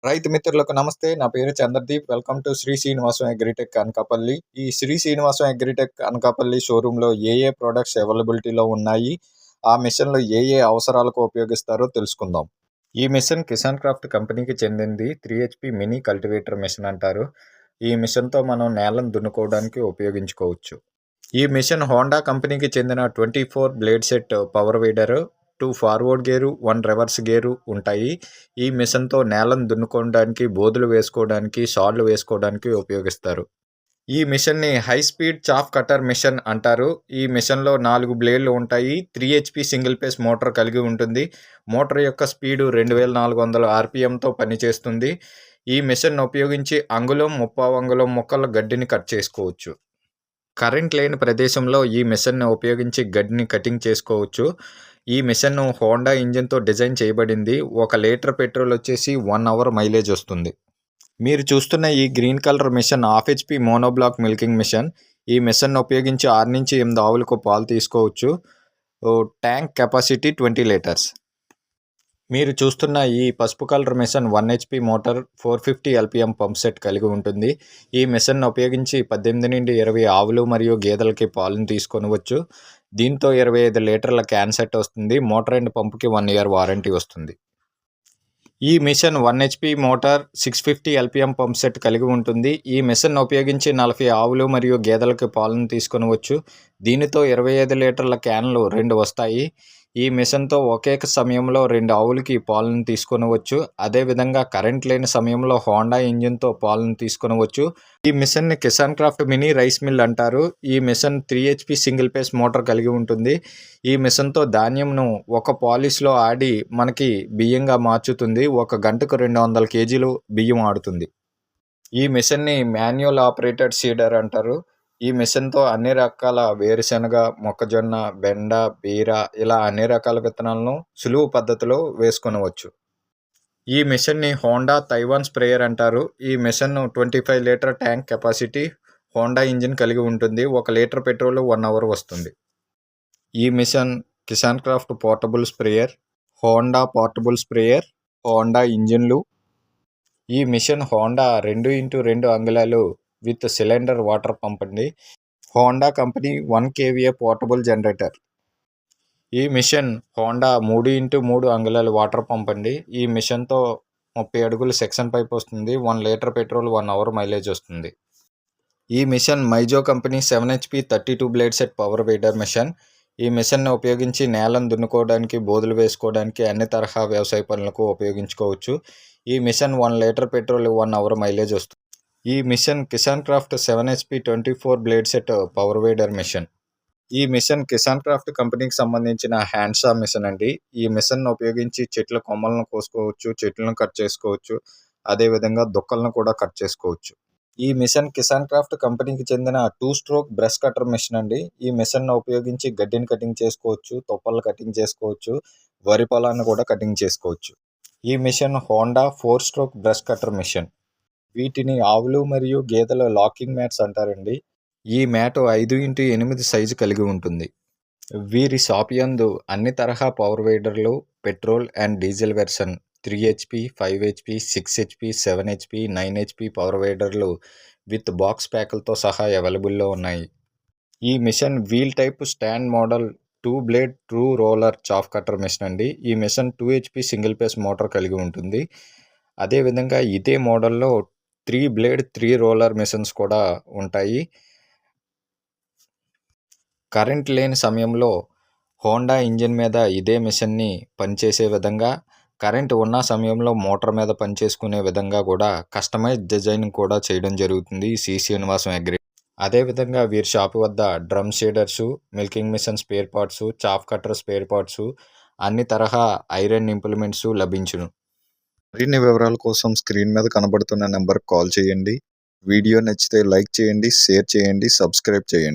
రైతు మిత్రులకు నమస్తే. నా పేరు చంద్రదీప్. Welcome to Sri Srinivasam Agritech Anakapalli. ఈ శ్రీ శ్రీనివాసం అగ్రిటెక్ అనకాపల్లి షోరూంలో ఏ ప్రొడక్ట్స్ అవైలబిలిటీలో ఉన్నాయి, ఆ మిషన్లు ఏ అవసరాలకు ఉపయోగిస్తారో తెలుసుకుందాం. ఈ మిషన్ కిసాన్ క్రాఫ్ట్ కంపెనీకి చెందింది. 3HP మినీ కల్టివేటర్ మిషన్ అంటారు. ఈ మిషన్తో మనం నేలను దున్నుకోవడానికి ఉపయోగించుకోవచ్చు. ఈ మిషన్ హోండా కంపెనీకి చెందిన 24 blade set power weeder, 2 forward gear, 1 reverse gear ఉంటాయి. ఈ మిషన్తో నేలను దున్నుకోవడానికి, బోదులు వేసుకోవడానికి, సార్లు వేసుకోవడానికి ఉపయోగిస్తారు. ఈ మిషన్ని high speed chaff cutter machine అంటారు. ఈ మిషన్లో 4 బ్లేడ్లు ఉంటాయి. 3HP సింగిల్ పేస్ మోటార్ కలిగి ఉంటుంది. మోటార్ యొక్క స్పీడు 2400 RPMతో పనిచేస్తుంది. ఈ మిషన్ ఉపయోగించి అంగుళం, ముప్పావు అంగుళం మొక్కల గడ్డిని కట్ చేసుకోవచ్చు. కరెంట్ లేని ప్రదేశంలో ఈ మిషన్ని ఉపయోగించి గడ్డిని కటింగ్ చేసుకోవచ్చు. ఈ మిషన్ హోండా ఇంజిన్తో డిజైన్ చేయబడింది. 1 లీటర్ పెట్రోల్ వచ్చేసి 1 అవర్ మైలేజ్ వస్తుంది. మీరు చూస్తున్న ఈ green colour machine 1/2 HP monoblock milking machine. ఈ మిషన్ ఉపయోగించి 6 నుంచి 8 ఆవులకు పాలు తీసుకోవచ్చు. Tank capacity 20 litres. మీరు చూస్తున్న ఈ పసుపు colour machine 1 HP motor, 450 LPM pump set కలిగి ఉంటుంది. ఈ మిషన్ ఉపయోగించి 18 నుండి 20 ఆవులు మరియు గేదెలకి పాలను తీసుకొనవచ్చు. దీంతో 25 లీటర్ల క్యాన్ సెట్ వస్తుంది. మోటార్ అండ్ పంపుకి 1 ఇయర్ వారంటీ వస్తుంది. ఈ machine 1 HP motor, 650 LPM pump set కలిగి ఉంటుంది. ఈ మిషన్ ఉపయోగించి 40 ఆవులు మరియు గేదెలకు పాలను తీసుకొనవచ్చు. దీనితో 25 లీటర్ల క్యాన్లు 2 వస్తాయి. ఈ మిషన్తో ఒకే సమయంలో 2 ఆవులకి పాలను తీసుకొనవచ్చు. అదేవిధంగా కరెంట్ లేని సమయంలో హోండా ఇంజిన్తో పాలను తీసుకొనవచ్చు. ఈ మిషన్ని Kisan craft mini rice mill అంటారు. ఈ machine 3HP single face motor కలిగి ఉంటుంది. ఈ మిషన్తో ధాన్యంను ఒక పాలిష్లో ఆడి మనకి బియ్యంగా మార్చుతుంది. 1 గంటకు 200 kgలు బియ్యం ఆడుతుంది. ఈ మిషన్ని మాన్యువల్ ఆపరేటెడ్ సీడర్ అంటారు. ఈ మిషన్తో అన్ని రకాల వేరుశనగ, మొక్కజొన్న, బెండ, బీర ఇలా అన్ని రకాల విత్తనాలను సులువు పద్ధతిలో వేసుకొనవచ్చు. ఈ మిషన్ని హోండా తైవాన్ స్ప్రేయర్ అంటారు. ఈ machine 25 litre tank capacity, Honda engine కలిగి ఉంటుంది. 1 లీటర్ పెట్రోల్ 1 అవర్ వస్తుంది. ఈ machine Kisan Kraft portable sprayer, Honda portable sprayer, Honda ఇంజిన్లు. ఈ మిషన్ హోండా 2x2 అంగుళాలు విత్ సిలిండర్ వాటర్ పంప్ అండి. Honda company 1 kVA portable generator. ఈ మిషన్ హోండా 3x3 అంగుళాల వాటర్ పంప్ అండి. ఈ మిషన్తో 30 అడుగుల సెక్షన్ పైప్ వస్తుంది. 1 లీటర్ పెట్రోల్ 1 అవర్ మైలేజ్ వస్తుంది. ఈ మిషన్ మైజో company 7HP 32 blade set power weeder machine. ఈ మిషన్ను ఉపయోగించి నేలను దున్నుకోవడానికి, బోదులు వేసుకోవడానికి, అన్ని తరహా వ్యవసాయ పనులకు ఉపయోగించుకోవచ్చు. ఈ machine 1 litre petrol 1 hour mileage వస్తుంది. ఈ machine Kisan craft 7HP 24 blade set power weeder machine. ఈ మిషన్ కిసాన్ క్రాఫ్ట్ కంపెనీకి సంబంధించిన హ్యాండ్సా మిషన్ అండి. ఈ మిషన్ ఉపయోగించి చెట్ల కొమ్మలను కోసుకోవచ్చు, చెట్లను కట్ చేసుకోవచ్చు, అదేవిధంగా దుక్కలను కూడా కట్ చేసుకోవచ్చు. ఈ మిషన్ కిసాన్ క్రాఫ్ట్ కంపెనీకి చెందిన 2 స్ట్రోక్ బ్రష్ కటర్ మిషన్ అండి. ఈ మిషన్ ఉపయోగించి గడ్డిని కటింగ్ చేసుకోవచ్చు, తుప్పలు కటింగ్ చేసుకోవచ్చు, వరి పొలాన్ని కూడా కటింగ్ చేసుకోవచ్చు. ఈ machine Honda 4 stroke brush cutter machine. వీటిని ఆవులు మరియు గేదెల లాకింగ్ మ్యాట్స్ అంటారండి. ఈ మ్యాట్ 5x8 సైజు కలిగి ఉంటుంది. వీరి షాప్ యందు అన్ని తరహా పవర్ వీడర్లు, petrol and diesel version 3HP, 5HP, 6HP, 7HP, 9HP power వీడర్లు విత్ బాక్స్ ప్యాకులతో సహా అవైలబుల్లో ఉన్నాయి. ఈ machine wheel type stand model 2 blade true roller chaff cutter machine అండి. ఈ machine 2HP single face motor కలిగి ఉంటుంది. అదేవిధంగా ఇదే మోడల్లో 3 బ్లేడ్ 3 రోలర్ మిషన్స్ కూడా ఉంటాయి. కరెంట్ లేని సమయంలో హోండా ఇంజిన్ మీద ఇదే మిషన్ని పనిచేసే విధంగా, కరెంట్ ఉన్న సమయంలో మోటార్ మీద పనిచేసుకునే విధంగా కూడా కస్టమైజ్ డిజైన్ కూడా చేయడం జరుగుతుంది శ్రీ శ్రీనివాసం అగ్రి. అదేవిధంగా వీరి షాపు వద్ద drum seeders, milking machine spare parts, chaff cutter spare parts, అన్ని తరహా ఐరన్ ఇంప్లిమెంట్స్ లభించును. మరిన్ని వివరాల కోసం స్క్రీన్ మీద కనబడుతున్న నెంబర్కి కాల్ చేయండి. వీడియో నచ్చితే లైక్ చేయండి, షేర్ చేయండి, సబ్స్క్రైబ్ చేయండి.